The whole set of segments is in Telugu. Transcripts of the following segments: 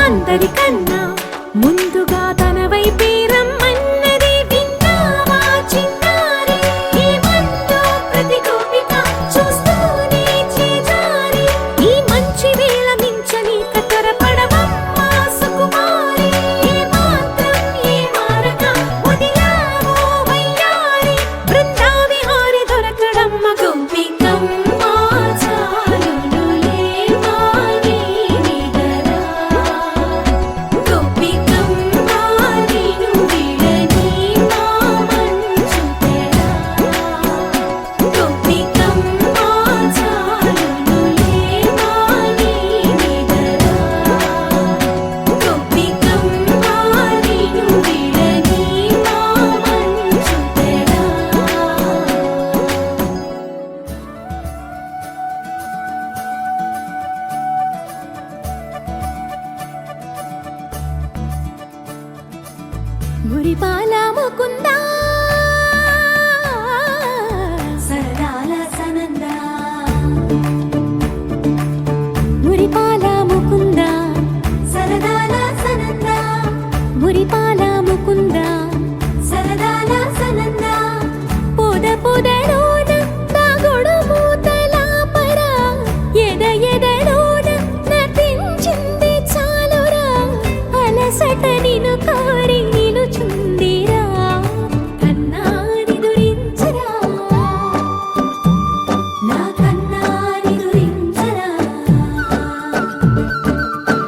అందరికన్నా ముందుగా తన వైపే రమ్మన్నది విన్నావా చిన్నారి? ఈ మందు ప్రతి గోపిక చూస్తూనే చేజారి. ఈ మంచి వేళ మించని కతరపడవమ్మా సుకుమారి. ఏ మాత్రం ఏ మారక వదిలావో వయ్యారి. బృందావిహారి దొరకడమ్మ గోపికమ్మ చాలునులే మాని నిదరా. గోపికమ్మ నిను విడని మా మంచు తెరా. గోపికమ్మ చాలునులే మాని నిదరా. గోపికమ్మ నిను విడని మా మంచు తెరా. మురిపాల ముకుందా సరదాల సనందా. మురిపాల ముకుందా సరదాల సనందా. మురిపాల ముకుందా సరదాల సనందా. పొద పొదలోన దాగుడు మూతలాపరా. ఎద ఎదలోన నటించింది చాలురా. అలసట నిను కోరి నిలుచుందిరా. కన్నాని దురించరా నా కన్నాని దురించరా.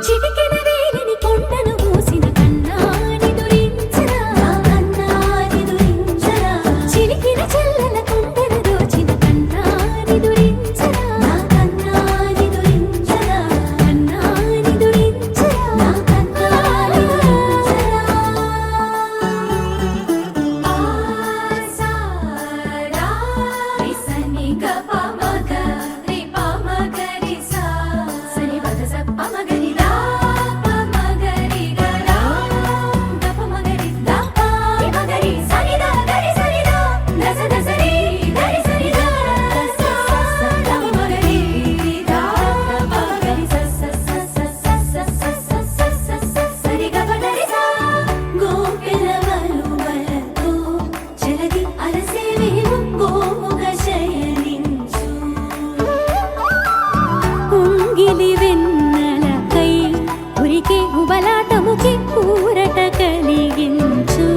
చిటికెన వేలిని కొండను మూసిన కన్నాని దురించరా. నా కన్నాని దురించరా. చిలికిన చెల్లెల కొండను దోచిన కన్నాని దురించరా. నా కన్నాని దురించరా. కన్నాని దురించరా. నా కన్నాని దురించరా. ఆసారా రిసని గప మగ రిప మగరి సా. సని పద సప్ప మగరి దా ప మగరి గరా. గప మగరి దా ప మగరి సని దా గరి సని దా. దస దసరి గరి సని దా. స స ద మగరి దా ప మగరి స స స స స స స స స సరి గప గరి సా. గోపిల వలువలతో జలది అలసేవేమో గోముగ శయనించు. ఉంగిలి వెన్నెలకై ఉరికే ఉబలాటముకి ఊరట కలిగించు.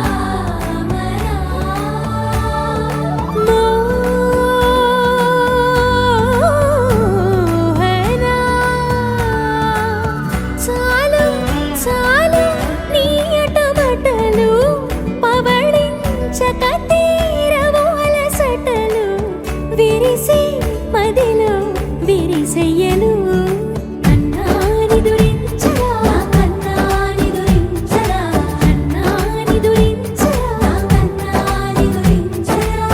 శ్యామరా మోహనా. చాలు చాలు నీ అటమటలు పవళించక తీరవు అలసటలు. విరిసే మదిలో విరిసెయ్యలు. కన్నాని దురించరా. కన్నాని దురించరా. కన్నాని దురించరా. కన్నాని దురించరా.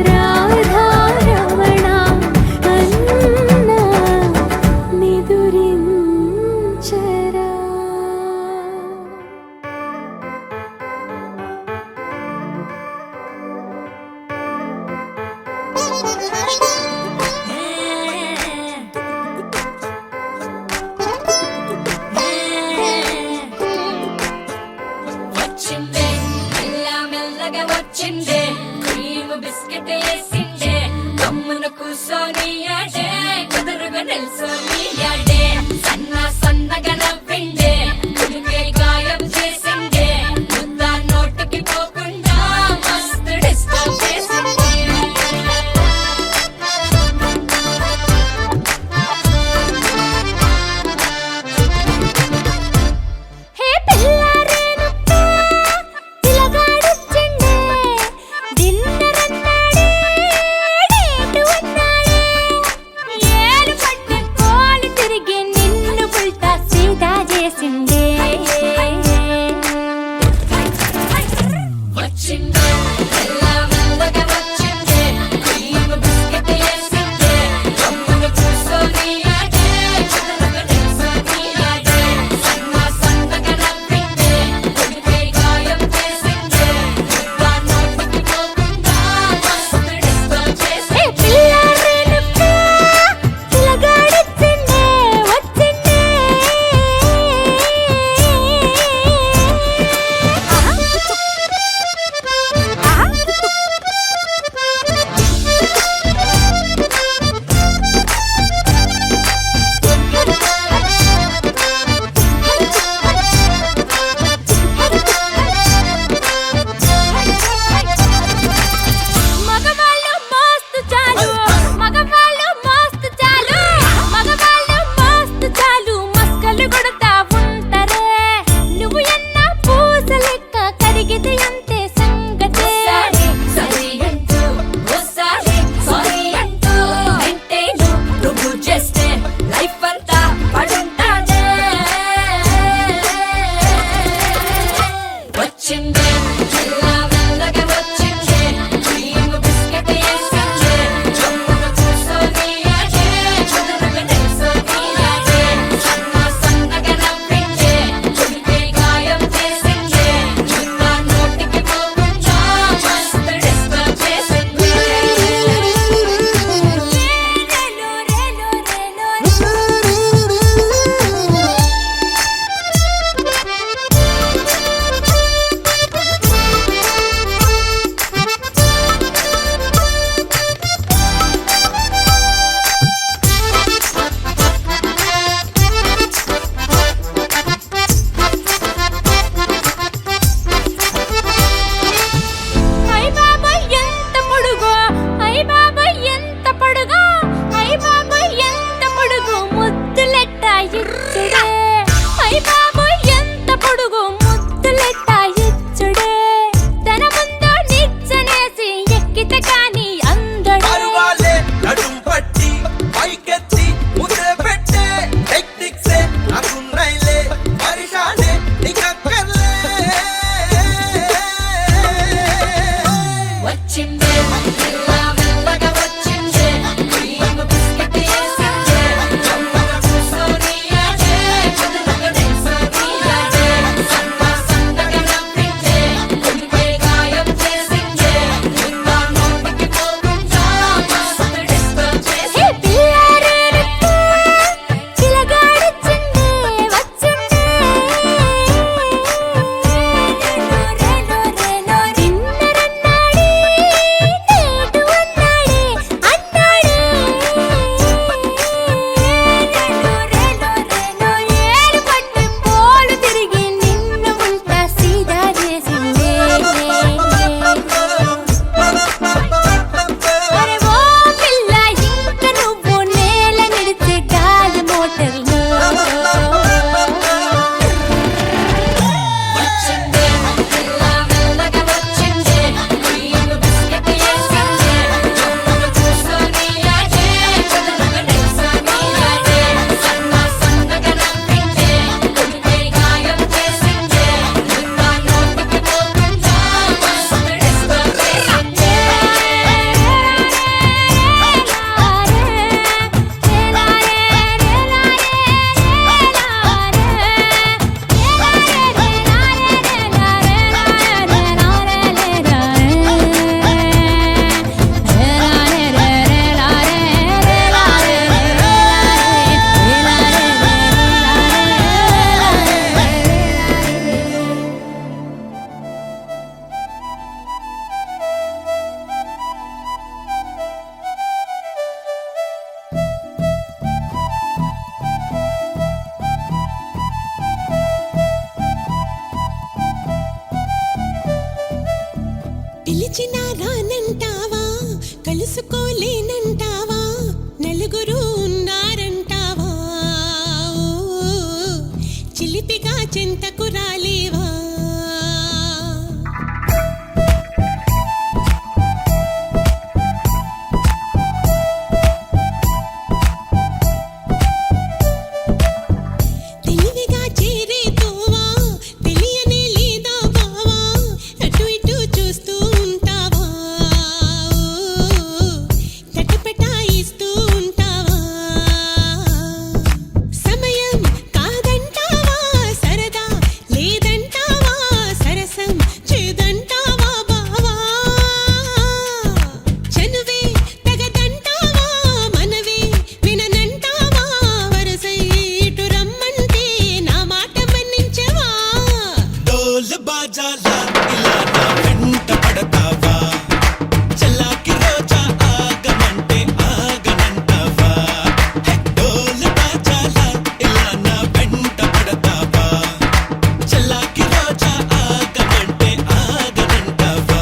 రాధా రమణ అన్న నిదురించరా. వచ్చిందే మెల్ల మెల్లగా వచ్చిందే క్రీమ్ బిస్కెట్ వేసిందే గమ్మున కూసోని ఆడే కుదురుగా నిల్సోని ఆడే సన్న సన్నగా నవ్విండే కుడికే గాయం చేసిందే ముద్ద నోటికి పోకుండా మస్తు డిస్టర్బ్ చేసిందే. హే పిల్లారేనప్ప పిలగాడొచ్చిండే డిన్నర్ అన్నాడే డేటు అన్నాడే ఏలు పట్టుకొని కలుసుకోలేనంటావా నలుగురు ఉన్నారంటావా ఓ, చిలిపిగా చెంతకు రాలేవా తెలివిగా చేరే తోవా తెలియనే లేదా బావా అటు ఇటు చూస్తూ ఉంటావా తటపటాయిస్తూ ఉంటావా సమయం కాదంటావా సరదా లేదంటావా సరసం చేదంటావా బావా చనువే తగదంటావా మనవే విననంటావా వరసై ఇటు రమ్మంటే నా మాట మన్నించవా డోలు బాజాలా ఇలా నా వెంట పడతావా చల్లాకి రోజా ఆగమంటే ఆగనంటావా హే డోలు బాజాలా ఇలా నా వెంట పడతావా చల్లాకి రోజా ఆగమంటే ఆగనంటావా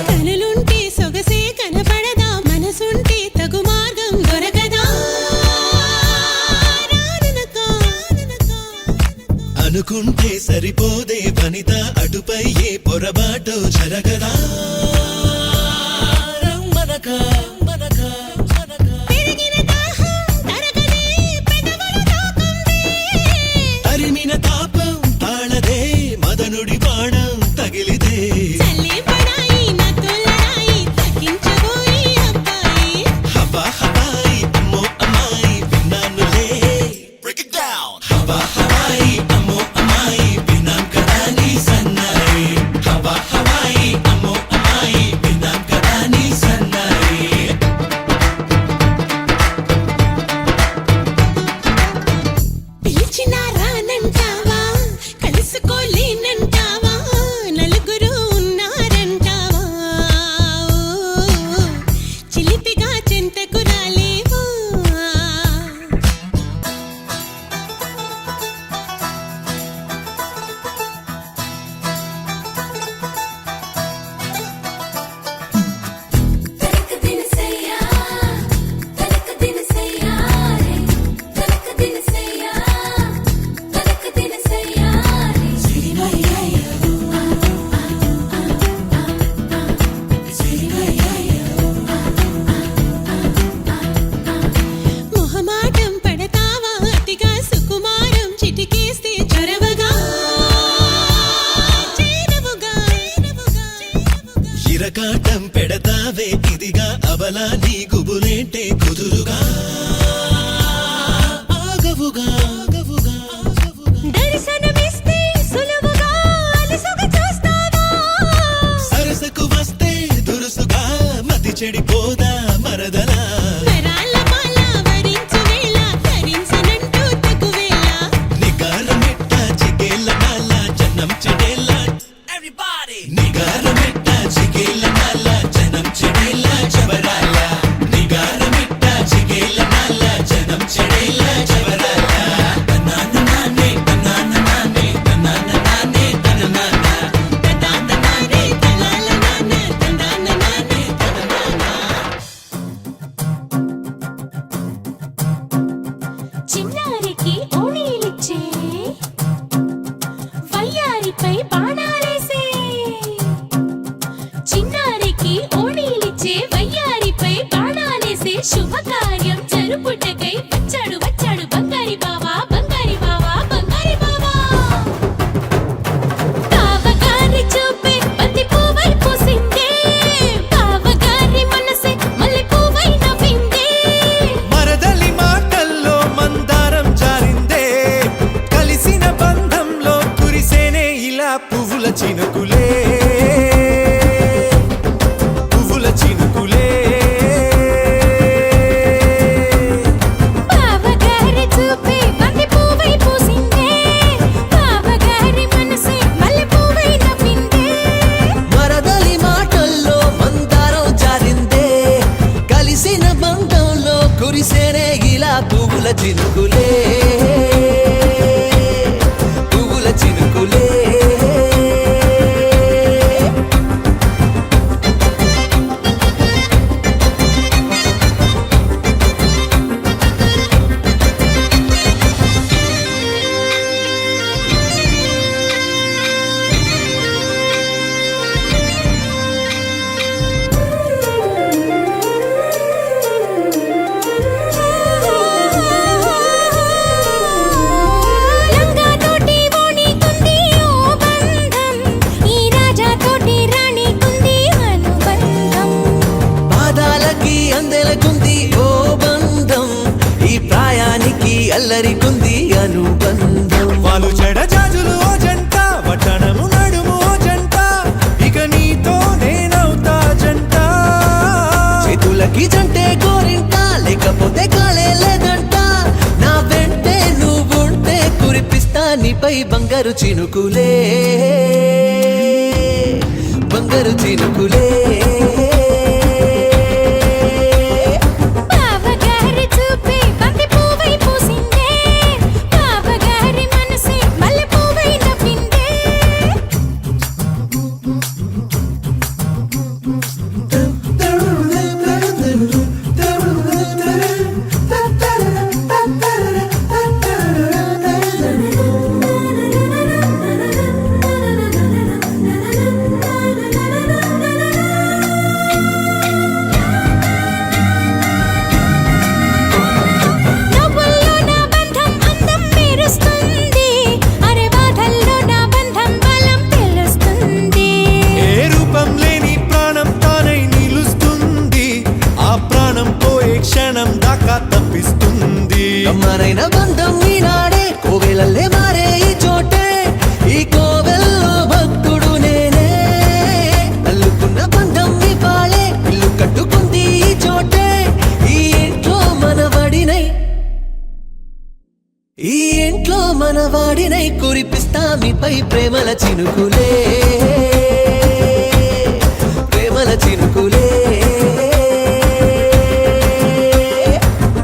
కనులుంటే సొగసే కనపడదా మనసుంటే తగు మార్గం దొరకదా రాననకా అనుకుంటే సరిపోదే వనిత అటుపై ఏ పొరబాటో జరగదా రమ్మనకా మనకా పెరిగిన దాహం తరగదే పెదవులు తాకందే తరిమిన తాపం తాళదే మదనుడి బాణం తగిలిదే చల్లే పడాయి నా తొలరాయి తగ్గించబోయి అబ్బాయి హవా హవాయి అమ్మో అమ్మాయి విన్నానులే బ్రేక్ ఇట్ డౌన్ హవా హవాయి అమ్మో అమ్మాయి విన్నాం కదా నీ సన్నాయి హవా హవాయి అమ్మో అమ్మాయి విన్నాం కదా నీ సన్నాయి పిలిచినా రానంటావా కలుసుకోలేనంటావా నలుగురు ఉన్నారంటావా ఓ, చిలిపిగా చెంతకు రాలేవా తనక దినసయ్యా తనక దినసయ్యా రే తనక దినసయ్యా తనక దినసయ్యా రే మొహమాటం పడతావా అతిగా సుకుమారం చిటికేస్తే చొరవగా చేరవుగా ఇరకాటం పెడతావే ఇదిగా అబలా నీ గుబులేంటే కుదురుగా ఆగవుగా ఆగవుగా దర్శనమిస్తే సులువుగా అలసుగా చూస్తావా సరసకు వస్తే దురుసుగా మతి చెడిపోదా మరదలా వరాల మాల వరించు వేళ ధరించనంటూ తగువేళ నిగారమెట్ట చిగేళ్ళ నాల జనం చెడేళ్ళ నిగారమెట్ట చిగేళ్ళ నాల జనం చెడేళ్ళ జబరాల నిగారమెట్ట చిగేళ్ళ నాల జనం చెడేళ్ళ జబరాల తనాన నానే తనాన నానే తనాన నానే తననాన తదాన నానే తలాల నాన్న తందాన నానే తదనాన చిన్నారికి ఓణీలిచ్చే వయ్యారిపై బాణాలేసే చిన్నారికి ఓణీలిచ్చే వయ్యారిపై బాణాలేసే శుభకార్యం జరుపుటకై వచ్చాడు వచ్చాడు బంగారి బావా బంగారి బావా బంగారి బావా తావగారి చూపే బంతి పువ్వై పూసిందే అల్లరికుంది అనుబంధం. వాళ్ళు చెడజాజులు ఓ జంట, వటనము నడుము ఓ జంట, ఇక నీతో నేనవుతా జంట. చేతులకి జంటే గోరింట, లేకపోతే కాలే లేదంట. నా వెంటే నువ్వుంటే కురిపిస్తా నీపై బంగారు చినుకులే, బంగారు చినుకులే. బావగారి చూపే బంతి పువ్వై పూసిందే, బావగారి మనసే మల్లె పువ్వై నవ్విందే. నవ్వుల్లో నా బంధం అందం మెరుస్తుంది, అరే బాధల్లో నా బంధం బలం తెలుస్తుంది. ఏ రూపం లేని ప్రాణం తానై నిలుస్తుంది, ఆ ప్రాణం పోయే క్షణం దాకా తప్పిస్తుంది. అమ్మనైన బంధం ఈనాడే కోవెలల్లే మారే ఈ చోటే, ఈ కోవెల్లో భక్తుడు నేనే. అల్లుకున్న బంధం ఇవాళే ఇల్లు కట్టుకుంది ఈ చోటే, ఈ ఇంట్లో మనవాడినై, ఈ ఇంట్లో మనవాడినై కురిపిస్తా మీపై ప్రేమల చినుకులే, ప్రేమల చినుకులే.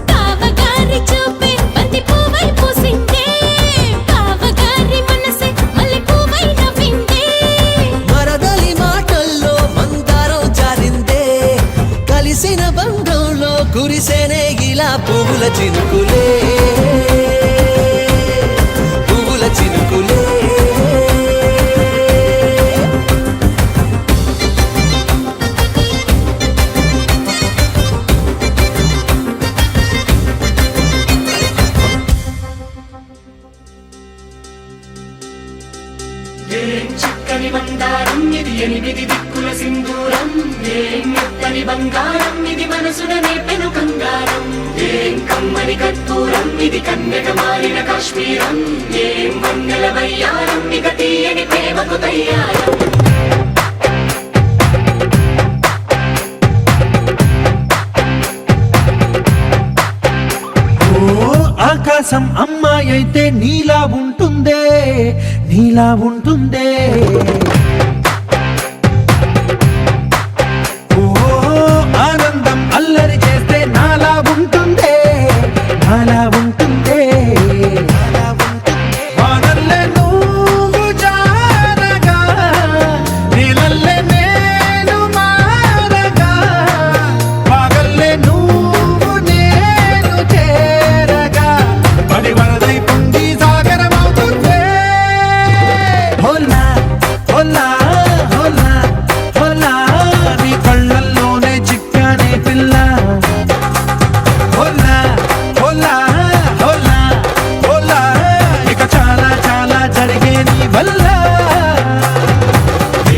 బావగారి చూపే బంతి పువ్వై పూసిందే, బావగారి మనసే మల్లె పువ్వై నవ్విందే. మరదలి మాటల్లో మందారం జారిందే, కలిసిన బంధంలో కురిసేనే ఇలా పువ్వుల చినుకులే, పువ్వుల చినుకులే. ఏం చక్కని మందారం ఇది, ఎనిమిది దిక్కుల సింధూరం. ఏం మెత్తని బంగారం ఇది, మనసున నేపెను కంగారం. ఏం కమ్మని కర్పూరం ఇది, కన్యక మారిన కాశ్మీరం. ఏం వన్నెల వయ్యారం, ఇక తీయని ప్రేమకు తయ్యారం. ఓ ఆకాశం అమ్మాయి అయితే నీలా ఉంటుందే, నీలా ఉంటుందే. ఓ ఆనందం అల్లరి చేస్తే నాలా ఉంటుందే, నాలా ఉంటుందే. వానల్లే నువ్వు జారగా, నీలల్లే నేను మారగా, పగల్లే నువ్వు నేను చేరగా, పడి వరదై పొంగి సాగరమవుతుందే. హోలా హోలా హోలా హోలా, నీ కళ్ళల్లోనే చిక్కానే పిల్ల. హోలా హోలా హోలా హోలా, ఇక చాలా చాలా జరిగే నీ వల్ల.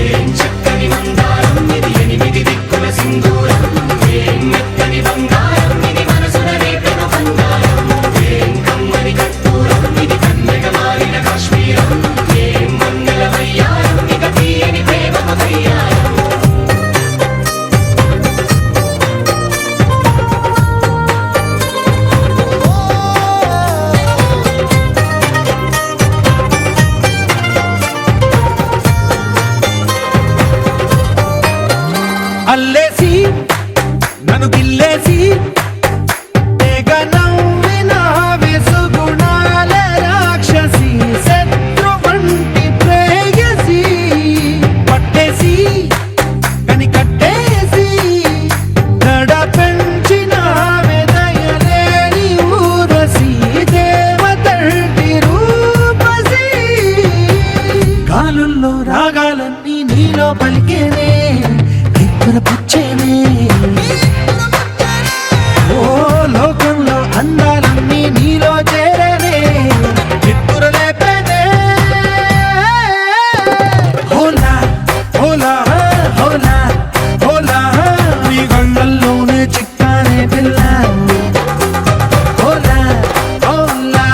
ఏం చక్కని మందారం ఇది, ఎనిమిది దిక్కుల సింధూరం. ఏం మెత్తని బంగారం ఇది, మనసున నేపెను కంగారం. ఏం కమ్మని కర్పూరం ఇది, కన్యక మారిన కాశ్మీరం. ఏం వన్నెల వయ్యారం, ఇక తీయని ప్రేమకు తయ్యారం. అల్లేసి నన్ను గిల్లేసి, తెగ నవ్విన వెసుగుణాల రాక్షసి, శత్రు వంటి ప్రేయసి. పట్టేసి కని కట్టేసి, గడ పెంచిన దయలేని ఊరసి, దేవతంటి రూపసి. గాలుల్లో రాగాలన్నీ నీలో పలికేనే, నిద్రపుచ్చేనే. ఓ లోకంలో అందాలన్నీ నీలో చేరనే, నిద్రలేపేనే. హోలా హోలా హోలా హోలా, నీ కళ్ళల్లోనే చిక్కానే పిల్ల. హోలా హోలా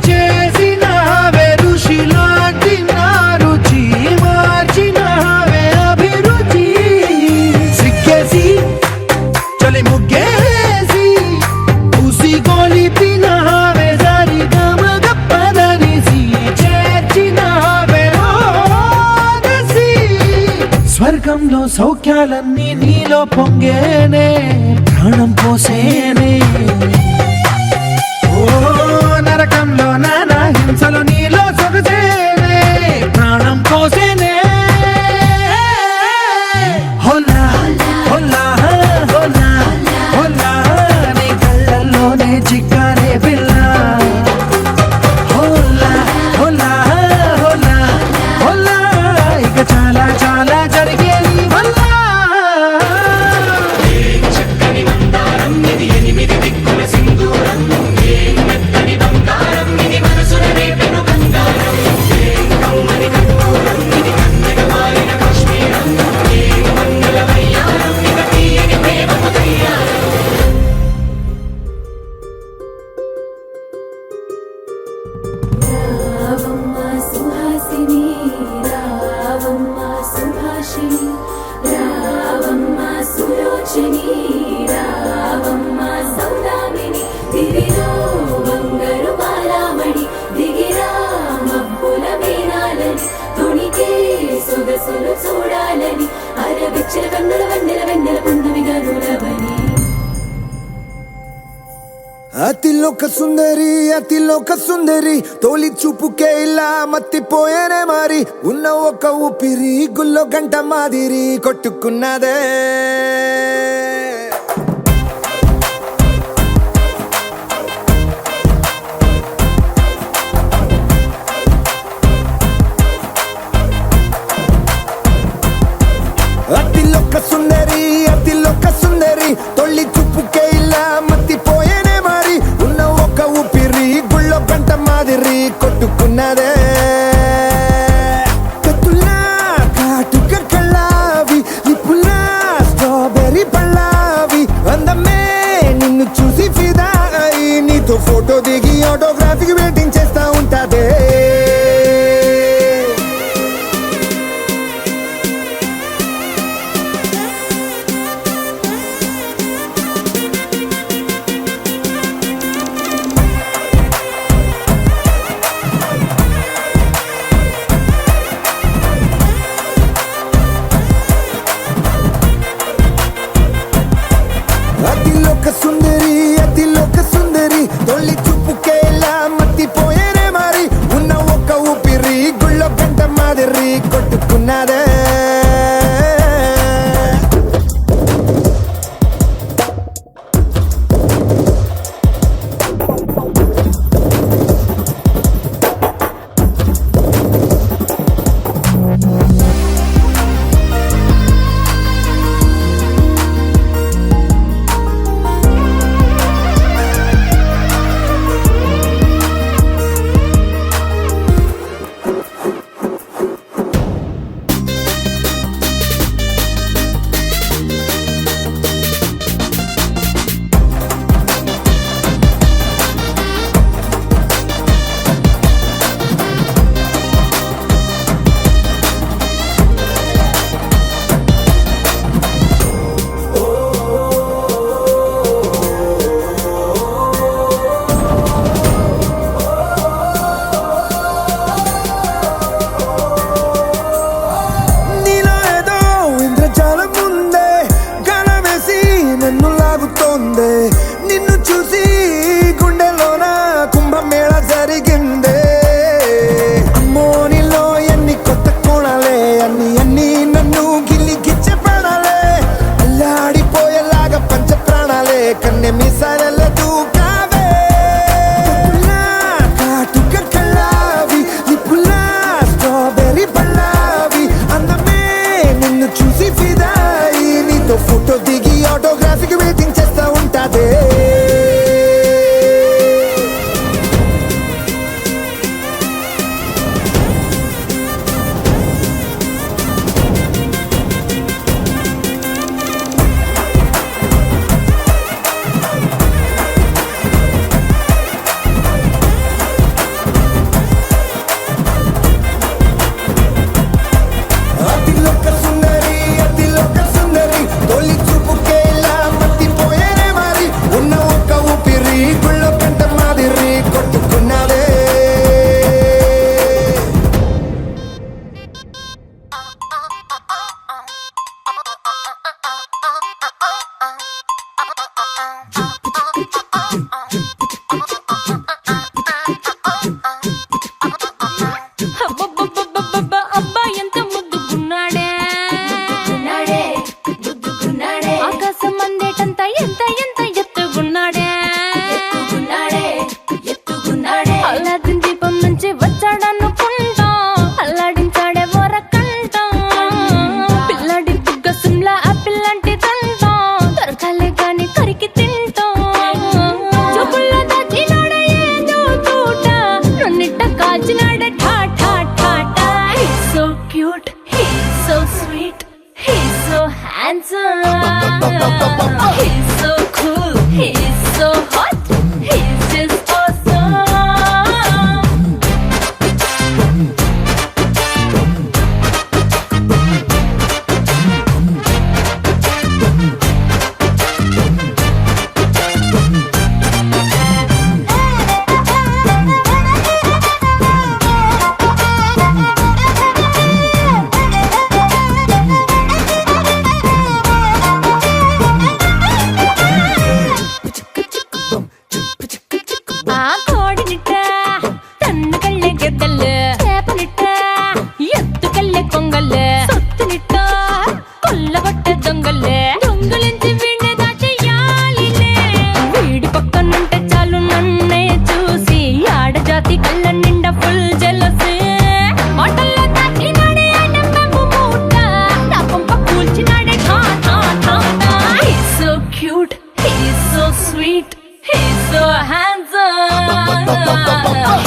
చేసినావే ఋషి లాంటి నా రుచి మార్చినావే అభిరుచి సిగ్గేసి చలి ముగ్గేసి పూసి గొలిపినావే సరి గమగప్పదనిసి చేర్చినావే ఓదసి స్వర్గంలో సౌఖ్యాలన్నీ నీలో పొంగేనే ప్రాణం పోసేనే ఓ నరకంలో నానా హింసలు నీలో సొగసేనే ప్రాణం పోసేనే హోలా హోలా హోలా హోలా నీ కళ్ళల్లోనే చిక్కారే పిల్ల హోలా హోలా హోలా హోలా ఇక చాలా చాలా జరిగే నీ వల్ల చక్కని మందారం ఇది ఎనిమిది దిక్కుల సింధూరం ఏం మెత్తని బంగారం ఇది మనసున రేపెను బంగారం ఏం కమ్మని కర్పూరం ఇది కన్నెగ మారిన కాశ్మీరం ఏం మంగళ వయ్యారం ఇక తీయని ప్రేమకు తయ్యారం రావమ్మ సుహాసిని రావమ్మ సుభాషిణి రావమ్మ సులోచని రావమ్మ సౌదామిని దివిలో బంగారు బాలామణి దిగిరా మబ్బుల వీణాలని తొణికే సొగసులు చూడాలని అరవిచ్చల కన్నుల వన్నెల వెన్నెల పున్నమి గనులవని అతిలోక సుందరి తోలి చూపుకే ఇలా మత్తిపోయేనే మారి ఉన్న ఒక ఊపిరి గుల్లో గంట మాదిరి కొట్టుకున్నదే అతిలోక సుందరి తొలి చూపుకే ఇలా మత్తిపోయేనే మారి ఉన్న ఒక ఊపిరి గుళ్ళో గంట మాదిరి కొట్టుకున్నదే కత్తులా కాటుక కళ్ళావి నిప్పులా స్ట్రాబెర్రీ పళ్ళావి అందమే నిన్ను చూసి ఫిదా అయి నీతో ఫోటో దిగి ఆటోగ్రాఫీకి వెయిటింగ్ చేస్తా ఉంటాదే handsome. He's so cool, he's so hot, he's just awesome. ఆ కోడినిట్ట తన్ను కళ్ళే గెద్దలు చేపనిట్ట ఎత్తు కళ్ళే కొంగలు సొత్తునిట్ట కొల్లగొట్ట దొంగలే దొంగలించి వీణ్ణి దాచేయాలిలే వీడి పక్కనుంటే చాలు నన్నే చూసి ఆడజాతి కళ్ళ నిండా ఫుల్ జెలసీ మాటల్లో దాచినాడే ఆయన మెమ్ము మూట నా కొంప కూల్చినాడే ఠా ఠా ఠా ఠా. He's so cute, he's so sweet, he's so handsome.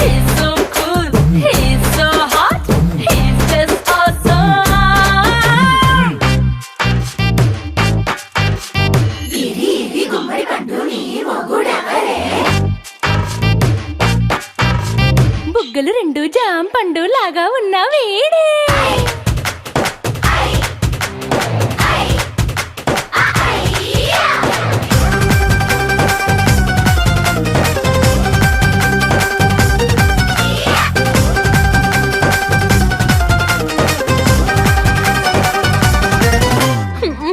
He's so cool, he's so hot, he's just awesome. బుగ్గలు రెండు జాం పండు లాగా ఉన్న వీడే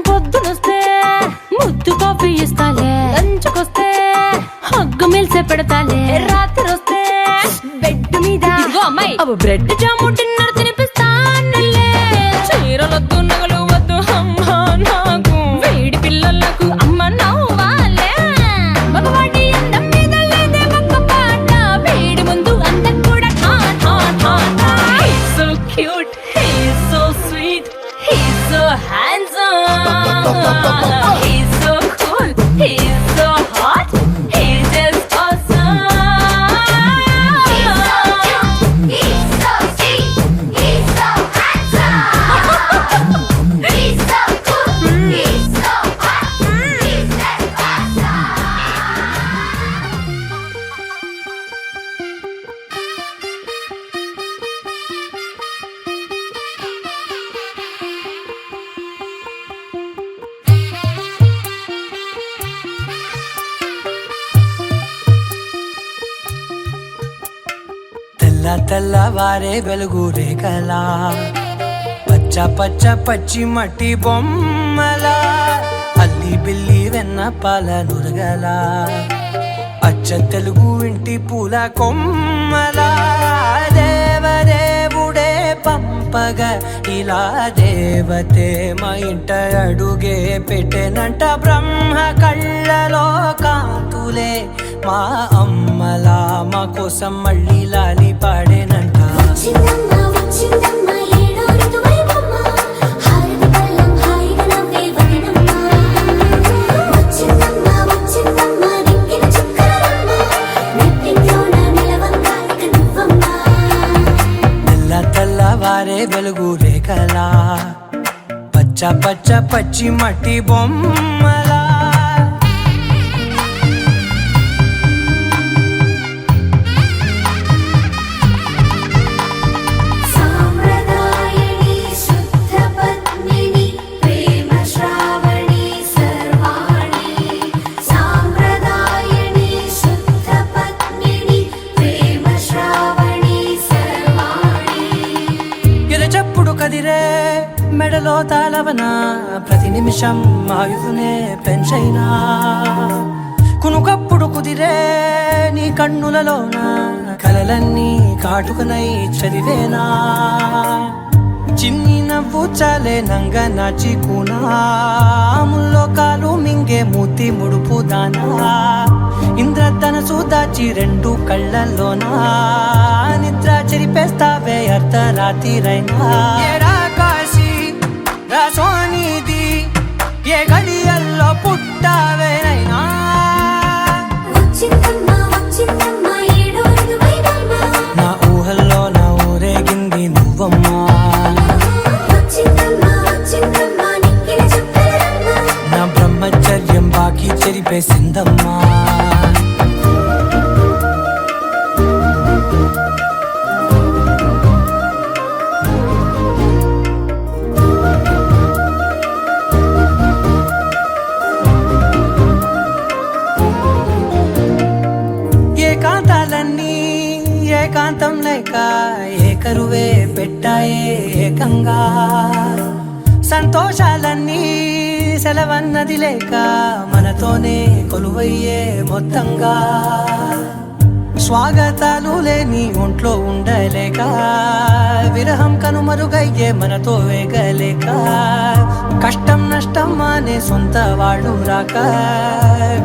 పొద్దునొస్తే ముద్దు కాఫీ ఇస్తాలే లంచ్కొస్తే హగ్గు మిల్సే పెడతాలే రాత్రి వస్తే బెడ్ మీద ఇదిగో అమ్మాయి అవి బ్రెడ్ జాము డిన్నర్ తినిపిస్తానులే చీరలొద్దు నగలు వద్దు అమ్మా నాకు వేడి పిల్లలకు అమ్మ నవ్వాలే మగవాడి అందం మీద లేదే ఒక్క పాట వేడి ముందు అందం కూడా ఠా ఠా ఠా ఠా. He's so cute, he's so sweet, he's so handsome. He's so cool, he's so hot, he's just awesome. He's so sweet, he's so handsome. He's so cool, he's so hot, he's just awesome. తెల్ల తెల్లవారే వెలుగు రేఖలా పచ్చ పచ్చ పచ్చి మట్టి బొమ్మలా అల్లి బిల్లి వెన్న పాల నురగలా అచ్చ తెలుగు ఇంటి పూల కొమ్మలా దేవదేవుడే పంపగా ఇలా దేవతే మా ఇంట అడుగే పెట్టెనంట బ్రహ్మ కళ్ళలో కాంతులే మా అమ్మలా మా కోసం మళ్ళీ లాలి పాడేనంట వచ్చిందమ్మ వచ్చిందమ్మ ఏడో ఋతువైవమ్మ హారతి పళ్ళం హాయిగా నవ్వే వదినమ్మ వచ్చిందమ్మ వచ్చిందమ్మ దిక్కిన చుక్కలమ్మ నెట్టింట్లోన నిలవంగా ఇక నువ్వమ్మ తెల్ల తెల్లవారే వెలుగు రేఖలా పచ్చ పచ్చ పచ్చి మట్టి బొమ్మలా సాంప్రదాయని శుద్ధ పద్మిని ప్రేమ శ్రావణి సర్వాణి సాంప్రదాయని శుద్ధ పద్మిని ప్రేమ శ్రావణి సర్వాణి ఎరచప్పుడు కదిరే మెడలో తాళవన ప్రతి నిమిషం ఆయుధునే పెంచైనా కునుకప్పుడు కుదిరే నీ కన్నులలోన కలలన్నీ కాటుకనై చదివేనా చిన్ని నవ్వు చాలే నంగ నాచి కూనాముల్లో కాలు మింగే మూతి ముడుపు దానా ఇంద్రధనసు దాచి రెండు కళ్ళల్లోనా నిద్ర చెరిపేస్తావే అర్ధరాత్రిరైనా ఏరా కాశీ రా సోనిది ఏ గడియల్లో పుట్టావేనైనా వచ్చిందమ్మ వచ్చిందమ్మ ఏడో ఋతువైవమ్మ నా ఊహల్లో నా ఊరేగింది నువ్వమ్మా వచ్చిందమ్మ వచ్చిందమ్మ నిక్కిన చుక్కలమ్మ లేక ఏకరువే పెట్టాయే ఏకంగా సంతోషాలన్నీ సెలవన్నది లేక మనతోనే కొలువయ్యే మొత్తంగా స్వాగతాలు లేని ఒంట్లో ఉండలేక విరహం కనుమరుగయ్యే మనతో వేగలేక కష్టం నష్టం అనే సొంత వాళ్ళు రాక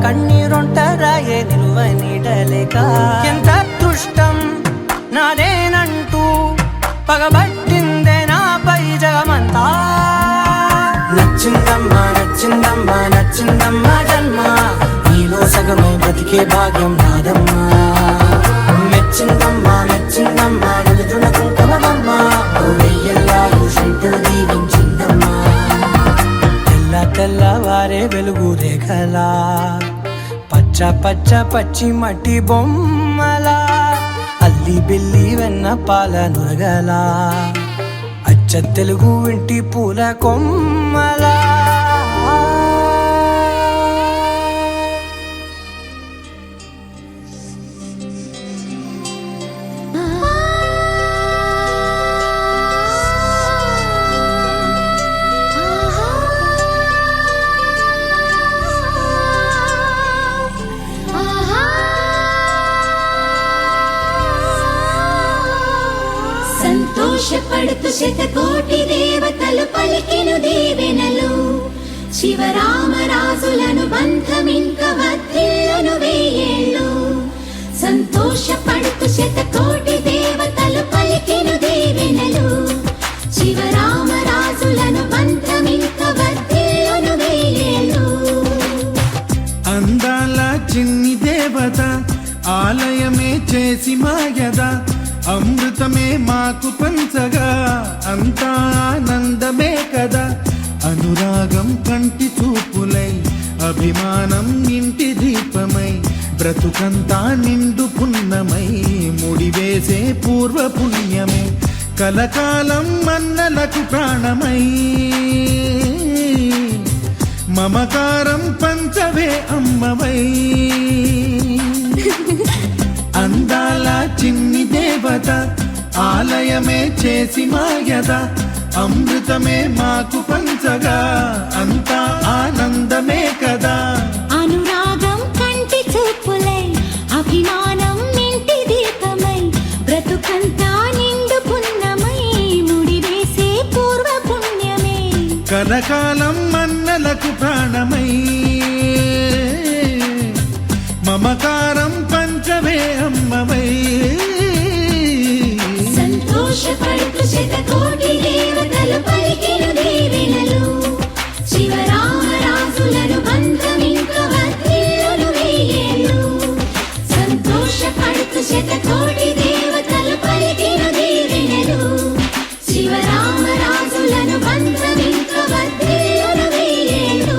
కన్నీరొంటరాయే నిలువ నీడలేక ఎంత అదృష్టం నాదేనంటూ పగబట్టిందే నాపై జగమంతా నచ్చిందమ్మా నచ్చిందమ్మా నచ్చిందమ్మా జన్మ నీలో సగమై బ్రతికే భాగ్యం నాదమ్మా మెచ్చిందమ్మా మెచ్చిందమ్మా నిలుతున్న కుంకుమమ్మా వెయ్యల్లాలు శంకరు దీవించిందమ్మా తెల్ల తెల్లవారే వెలుగు రేఖలా పచ్చ పచ్చ పచ్చి మట్టి బొమ్మలా అల్లి బిల్లి వెన్న పాల నురగలా అచ్చ తెలుగు ఇంటి పూల కొమ్మలా సంతోషపడుతు శతకోటి దేవతలు పలికెను దీవెనలు శివరామరాజులను బంధమింక వర్ధిల్లును వేయేళ్ళు సంతోషపడుతు శతకోటి దేవతలు పలికెను దీవెనలు శివరామరాజులను బంధమింక వర్ధిల్లును వేయేళ్ళు అందాల చిన్ని దేవత ఆలయమే చేసి మాయద అమృతమే మాకు పంచగా అంతా ఆనందమే కదా అనురాగం కంటి చూపులై అభిమానం ఇంటి దీపమై బ్రతుకంతా నిండు పున్నమై ముడివేసే పూర్వ పుణ్యమే కలకాలం మన్నలకు ప్రాణమై మమకారం పంచవే అమ్మవై అందాల చిన్ని దేవత ఆలయమే చేసి మాయద అమృతమే మాకు పంచగా అంతా ఆనందమే కదా అనురాగం కంటి చూపులై అభిమానం ఇంటి దీపమై బ్రతుకంతా నిండు పున్నమై ముడివేసే పూర్వ పుణ్యమే కలకాలం మన్నలకు ప్రాణమై మమకారం పంచవే అమ్మవై సంతోషపడుతు శతకోటి దేవతలు పలికెను దీవెనలు శివరామరాజులను బంధమింక వర్ధిల్లును వేయేళ్ళు సంతోషపడుతు శతకోటి దేవతలు పలికెను దీవెనలు శివరామరాజులను బంధమింక వర్ధిల్లును వేయేళ్ళు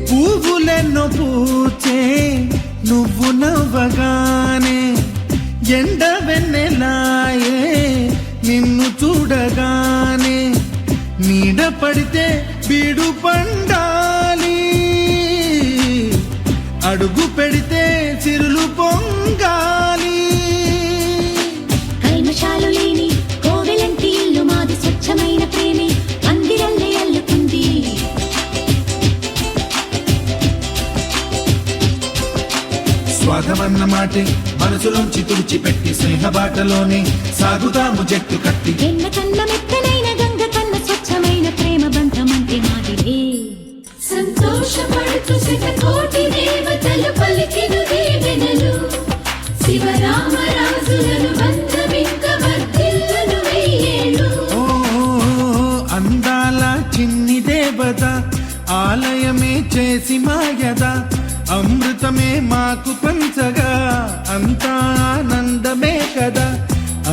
పువ్వులెన్నో పూచే నువ్వు నవ్వగానే ఎండ వెన్నెలాయే నిన్ను చూడగానే నీడ పడితే బీడు పండాలి అడుగు పెడితే చిరులు పొంగాలి కల్మషాలు లేని కోవెలంటి ఇల్లు మాది స్వచ్ఛమైన ప్రేమే అందిరల్లే అల్లుకుంది స్వాగమన్న మాటే మనసులోంచి తుడిచిపెట్టి స్నేహబాటలోనే సాగుతాము జట్టు కట్టి ఎన్న కన్న మెత్తనైన గంగ కన్న స్వచ్ఛమైన ప్రేమ బంధమంటే మాదిరే సంతోషపడుతు శతకోటి దేవతలు పలికెను దీవెనలు శివరామరాజులను బంధమింక వర్ధిల్లును వేయేళ్ళు ఓ అందాల చిన్ని దేవత ఆలయమే చేసి మాయద అమృతమే మాకు పంచగా అంతా ఆనందమే కదా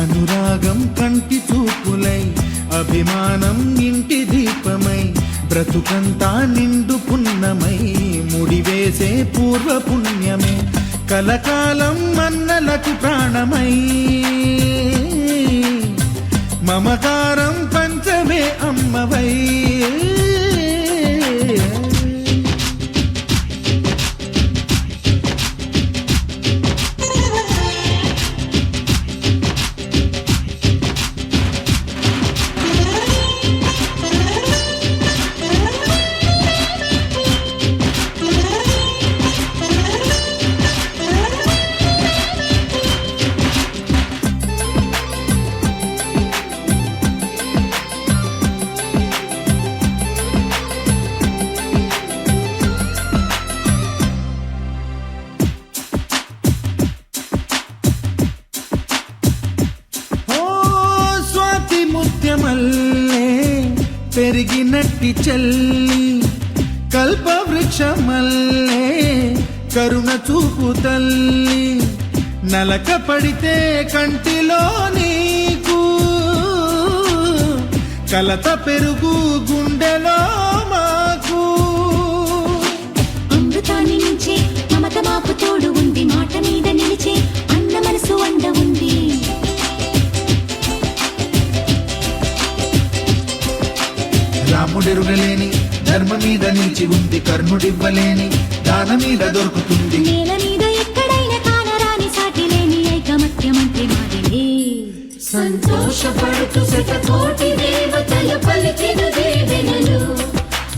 అనురాగం కంటి చూపులై అభిమానం ఇంటి దీపమై బ్రతుకంతా నిండు పున్నమై ముడివేసే పూర్వ పుణ్యమే కలకాలం మన్నలకు ప్రాణమై మమకారం పంచమే అమ్మవై పెరిగినట్టి చెల్లి కల్పవృక్షమల్లే కరుణ చూపు తల్లి నలక పడితే కంటిలో నీకు కలత పెరుగు గుండెలో మాకు అమృతాన్ని నుంచే మమత మాకు తోడు ఉంది మాట మీద నిలిచే అన్న మనసు అండ ఉంది రాముడెరుగలేని ధర్మ మీద నిలిచి ఉంది కర్ణుడివ్వలేని దాన మీద దొరుకుతుంది నేల మీద ఎక్కడైనా కానరాని సాటి లేని ఐకమత్యమంటే మాదిలే సంతోషపడుతూ శతకోటి దేవతలు పలికిన దీవెనలు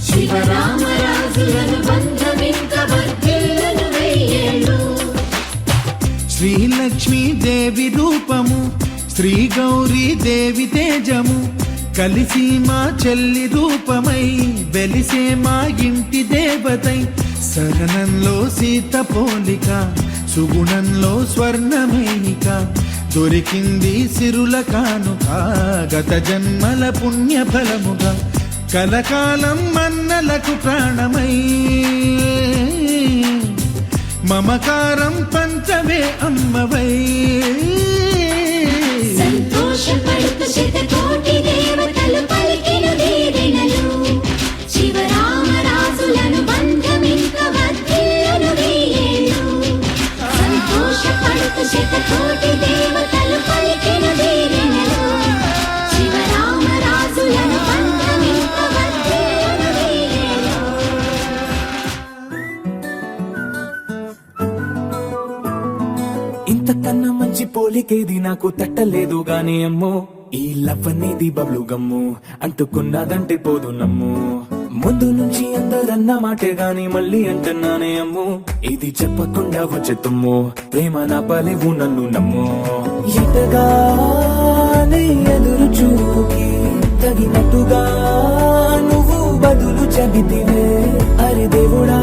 శివరామరాజులను బంధమింక వర్ధిల్లును వెయ్యేళ్ళు శ్రీలక్ష్మీ దేవి రూపము శ్రీ గౌరీ దేవి తేజము కలిసి మా చెల్లి రూపమై వెలిసే మా ఇంటి దేవతై సహనంలో సీత పోలిక సుగుణంలో స్వర్ణమేనిక దొరికింది సిరుల కానుక గత జన్మల పుణ్య ఫలముగా కలకాలం మన్నలకు ప్రాణమై మమకారం పంచవే అమ్మవై సంతోషపడుతూ శతకోటి దేవతలు పలికిన దీవెనలు శివరామరాజులను బంధమింక వర్ధిల్లును వెయ్యేళ్ళు సంతోషపడుతూ శతకోటి దేవతలు పలికిన దీవెనలు శివరామరాజులను బంధమింక వర్ధిల్లును వెయ్యేళ్ళు ఇంతకన్నా మంచి పోలికేది నాకు తట్టలేదు గాని అమ్మో ఈ లవ్ అనేది బబ్లు గమ్ము అంటుకున్నదంటే పోదు నమ్ము ముందు నుంచి అందరన్న మాటే గాని మళ్ళీ అంటున్నానే అమ్ము ఇది చెప్పకుండా వచ్చే తుమ్ము ప్రేమ నా పలేవు నన్ను నమ్ము ఎటగానే ఎదురు చూపుకి తగినట్టుగా నువ్వు బదులు చెబితివే అరే దేవుడా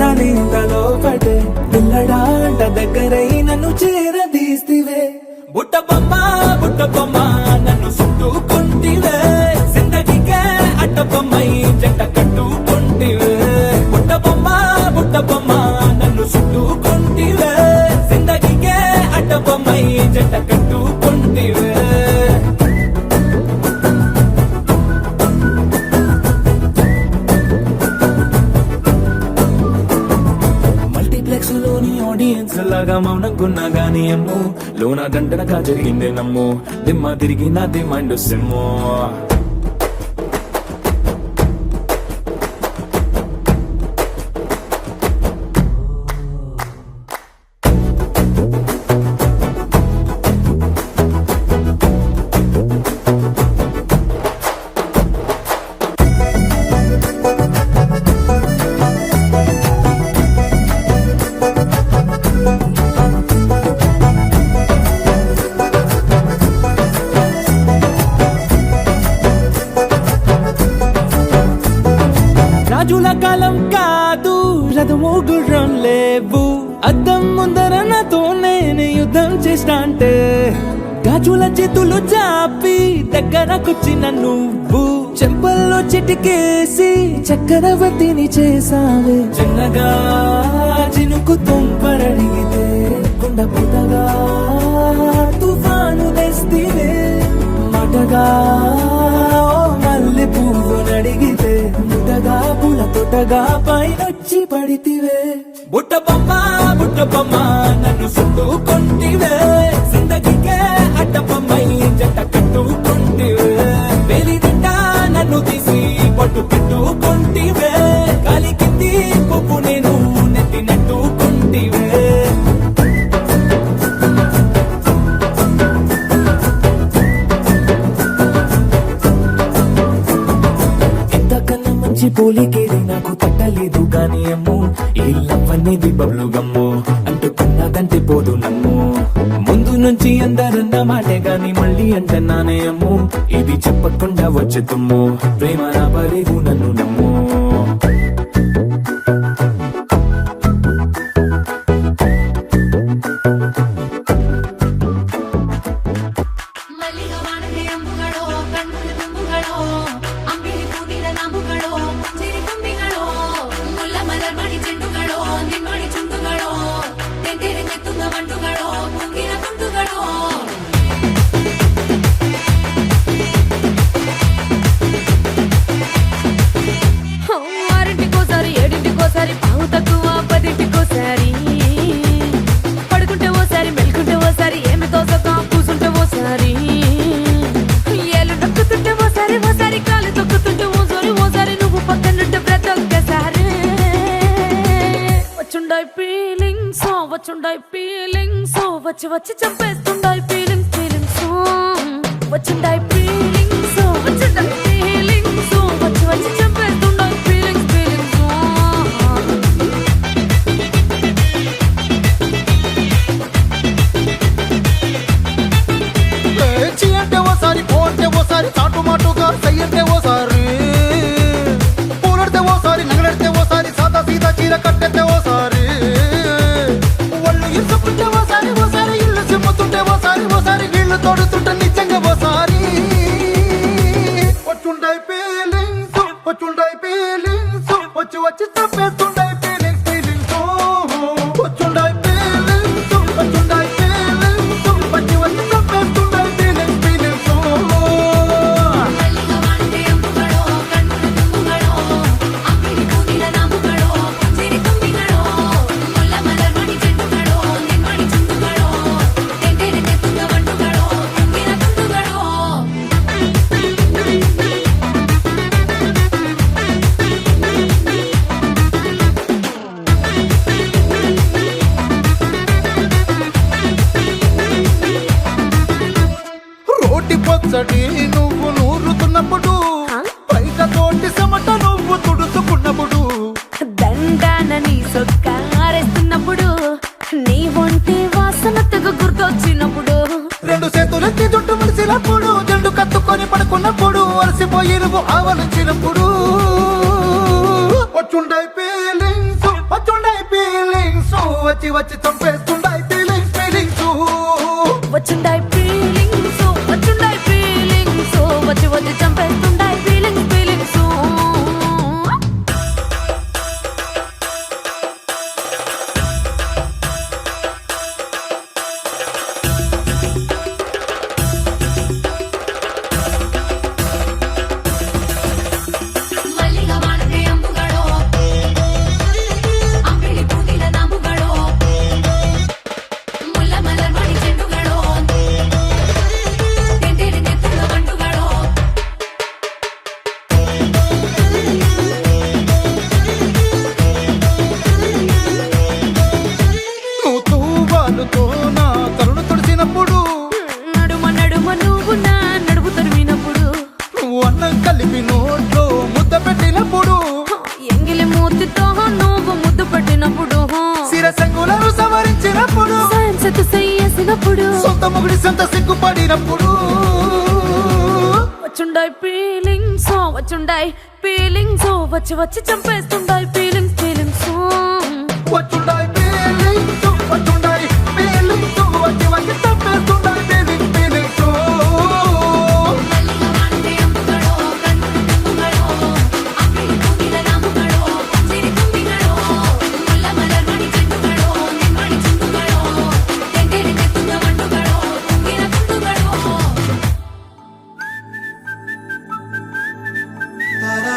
దాని తలో పటే పిల్లడాంట దగ్గరై నన్ను చేరదీస్తివే బుట్ట బొమ్మ నన్ను చుట్టుకుంటివే జిందగీకే అట్ట బొమ్మై జంట కట్టుకుంటివే బుట్ట బొమ్మ నన్ను చుట్టుకుంటివే జిందగీకే అట్ట బొమ్మై జంట కట్టుకుంటివే ఆడియన్స్ లాగా మౌనంకున్నా గానీ అమ్ము లోన గంటనగా జరిగిందే నమ్ము దిమ్మ తిరిగి నాదే మైండ్ సిమ్ము రాజుల కాలం కాదు రథము గుర్రం లేవు అద్దం ముందర నాతో నేను యుద్ధం చేస్తా అంటే గాజుల చేతులు చాపి దగ్గరకొచ్చిన నువ్వు చెంపల్లో చిటికేసి చక్రవర్తిని చేసావే చిన్నగా చినుకు తుంపరడిగితే కుండ పుటగా తుఫాను తెస్తివే మాటగా మల్లె పువ్వు అడిగితే ముదగా పుల తొటగా పైనొచ్చి పడితివే బుట్ట బొమ్మ నన్ను చుట్టుకొంటివే జిందగీకే అడ్డ బొమ్మై జంట కట్టుకొంటివే వేలి నిండా నన్ను తీసి పట్టు పెట్టుకొంటివే గాలి కింది పువ్వు నేను నెట్టినట్టుకొంటివే ఇంతకన్నా మంచి పోలికేది నాకు తట్టలేదు గాని అమ్మో ఈ లవ్ అనేది బబ్లు గమ్ము అంటుకున్నదంటే పోదు నమ్ము ముందు నుంచి అందరన్న మాటే గాని మళ్ళీ అంటున్నానే అమ్ము ఇది చెప్పకుండా వచ్చే తుమ్ము ప్రేమ రాబలేదు నన్ను నమ్ము ಮಲ್ಲಿಗೆ ವಾಣದೆ ಅಂಬುಗಳು ಕಣ್ಣುಗಳ ತುಂಬುಗಳು ಅಂಬಿಲಿ ಕೂದಿದ ನಾಂಬುಗಳು ಸಿರಿ ತುಂಬಿಗಳು ಮುಲ್ಲ ಮಲರ್ ಮಣಿ ಚೆಂಡುಗಳು ನಿಮ್ಮಣಿ ಚುಂಡುಗಳು ತೆಂತೆರೆ ತೆತ್ತುಂಗ ಮಂಟುಗಳು ಮುಂಗಿನ ತುಂಡುಗಳು ఆరింటికోసారి ఏడింటికోసారి పావు తక్కువ పదింటికోసారి పడుకుంటే ఓసారి మెలుకుంటే ఓసారి ఏమి తోసక కూసుంటే ఓసారి ఏళ్ళు నొక్కుతుంటే ఓసారి ఓసారి కాలు తొక్కుతుంటే ఓసారి నువ్వు పక్కనుంటే ప్రతి ఒక్కసారి వచ్చుండాయి ఫీలింగ్స్ వచ్చి వచ్చి చంపేస్తుండాయి ఫీలింగ్స్ వచ్చుండాయి ఫీలింగ్స్ వచ్చి వచ్చి చంపేస్తుండాయి ఫీలింగ్స్ చీ అంటే ఓసారి పో అంటే ఓసారి చాటు మాటుగా సై అంటే ఓసారి పూలడితే ఓసారి నగలడితే ఓసారి సాదా సీదా చీర కట్టెత్తే ఓసారి ఒళ్ళు ఇసుకుంటే ఓసారి ఇల్లు సిమ్ముతుంటే ఓసారి వీళ్ళు తోడుతుంటే నిజంగా ఓసారి వచ్చుండాయి ఫీలింగ్స్ వచ్చి వచ్చి తప్పేస్తుండాయి ఫీలింగ్స్ వచ్చుండాయి ఫీలింగ్స్ వచ్చి వచ్చి తప్పేస్తుండాయి ఫీలింగ్స్ ಮಲ್ಲಿಗೆ ವಾಣದೆ ಅಂಬುಗಳು ಕಣ್ಣುಗಳ ತುಂಬುಗಳು ಅಂಬಿಲಿ ಕೂದಿದ ನಾಂಬುಗಳು ಸಿರಿ ತುಂಬಿಗಳು ಮುಲ್ಲ ಮಲರ್ ಮಣಿ ಚೆಂಡುಗಳು ನಿಮ್ಮಣಿ ಚುಂಡುಗಳು ತೆಂತೆರೆ ತೆತ್ತುಂಗ ಮಂಟುಗಳು ಮುಂಗಿನ ತುಂಡುಗಳು రోటి పచ్చడి నువ్వు నూరుతున్నప్పుడు బయట తోటి సమట నువ్వు తుడుచుకున్నప్పుడు దండాన నీ సొక్కారేస్తున్నప్పుడు నీ ఒంటి వాసన తెగ గుర్తొచ్చినప్పుడు రెండు చేతులెత్తి జుట్టు ముడిసినప్పుడు జండు కత్తుకొని పడుకున్నప్పుడు అలసిపోయి నువ్వు ఆవలించినప్పుడు వచ్చుండాయి ఫీలింగ్స్ వచ్చి వచ్చి చంపేస్తుండాయి ఫీలింగ్స్ వచ్చుండాయి ఫీలింగ్స్ వచ్చి వచ్చి చంపేస్తుండాయి ఫీలింగ్స్ ಮಲ್ಲಿಗೆ ವಾಣದೆ ಅಂಬುಗಳು ಅಂಬಿಲಿ ಕೂದಿದ ನಾಂಬುಗಳು ಮುಲ್ಲ ಮಲರ್ ಮಣಿ ಚೆಂಡುಗಳು ತೆಂತೆರೆ ತೆತ್ತುಂಗ ಮಂಟುಗಳು నువ్వు తూవాలుతో నా తరుణ తుడిచినప్పుడు నడుమ నువ్వు నా నడుపు తరిమినప్పుడు నువ్వు అన్నం కలిపి నోట్లో ముద్ద పెట్టినప్పుడు ఎంగిలి మూతితో నువ్వు ముద్దు పెట్టినప్పుడు శిరసంగులను సవరించినప్పుడు సైన్సెతు సయ్యేసినప్పుడు సొంత ముగుడి సొంత సిగ్గుపడినప్పుడు వచ్చుండాయి ఫీలింగ్స్ వచ్చి వచ్చి చంపేస్తుండాయి ఫీలింగ్స్ వచ్చుండాయి ఫీలింగ్స్ వచ్చి వచ్చి తప్పేస్తుండాయి ఫీలింగ్స్ మల్లిగా వాణిదే అంబుಗಳು కన్నుల తుంబుಗಳು అంబిలి కూదిల నాంబుಗಳು సిరి ತುಂಬಿಗಳು ముల్ల మలర్ మణి చెండుಗಳು నిమ్మడి చుండుಗಳು తెంటేరి తెత్తుంగ మండుಗಳು తుంగిన తుండుಗಳು తారా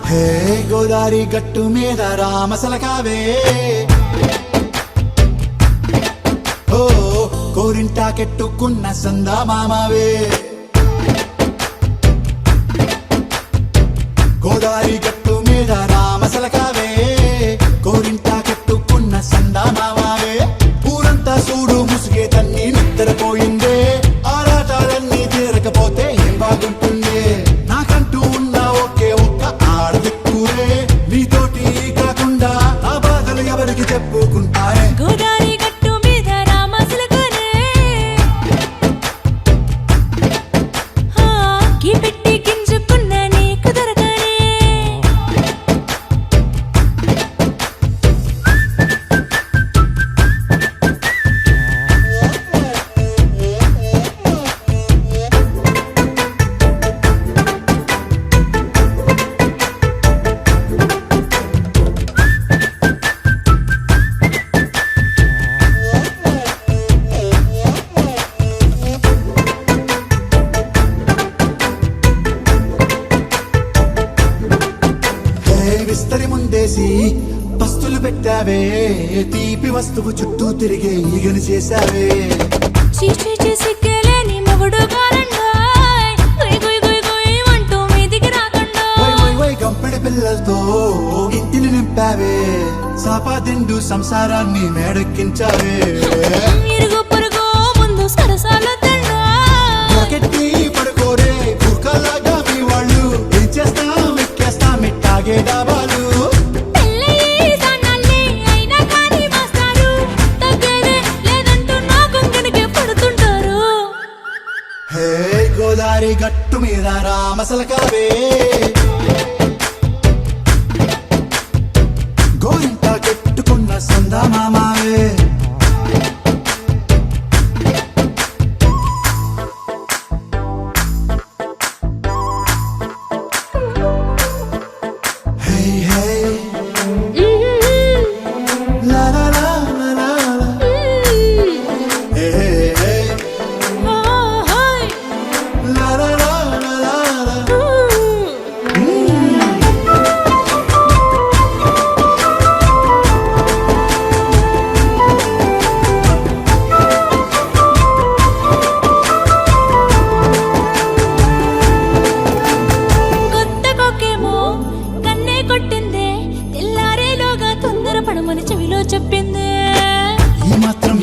హే గోదారి గట్టు మీద రామసలకావే ఓ కోరింటాకెట్టుకున్న సందా మామావే గోదారి గట్టు మీద రామసలకావే కోరింటాకెట్టుకున్న సందా మామావే ఊరంతా చూడు ముసుగే తన్ని నిద్రపోయిందే ఆరాటాలన్నీ తీరకపోతే ఏం బాగుంటుంది నాకంటూ ఉన్న ఒకే ఒక్క ఆడదిక్కురే నీతోటి కాకుండా నా బాధలు ఎవరికి చెప్పుకుంటారే గోదారి గట్టు మీద రామసులకనే గీ పెట్టి గింజుకున్న నీకు దొరకనే విస్తరి ముందేసి పస్తులు పెట్టావే తీపి వస్తువు చుట్టూ తిరిగే ఈగను చేశావే చీచీ చేసి కేలేని మొగుడు కారండాయ్ గుయ్ గుయ్ గుయ్ గుయ్ అంటూ మీదికి రాకండా వై వై వై గంపెడి పిల్లలతో ఇంటిని నింపావే సాపాదిండు సంసారాన్ని మేడెక్కించావే ఇరుగు పొరుగు ముందు సరసాల తండా రాకెట్టి పడుకోరే కుక్కలాగా మీ వాళ్ళు ఏం చేస్తాం ఎక్కేస్తాం ఇట్టాగే డాబాలు పెళ్ళయి సన్నాల్ని అయినా కానీ మాస్తారు తగ్గేదే లేదంటూ నా కొంగడికి పడుతుంటారు హే గోదారి గట్టు మీద రామసలకావే గోరింట కెట్టుకున్న సందా మామావే హే హే లా లా లా లా లా లా. హే హే హే లా లా లా లా లా లా. కొత్త కొక్కేమో కన్నే కొట్టిందే తెల్లారేలోగా తొందరపడమని చెవిలో చెప్పిందే ఈ మాత్రం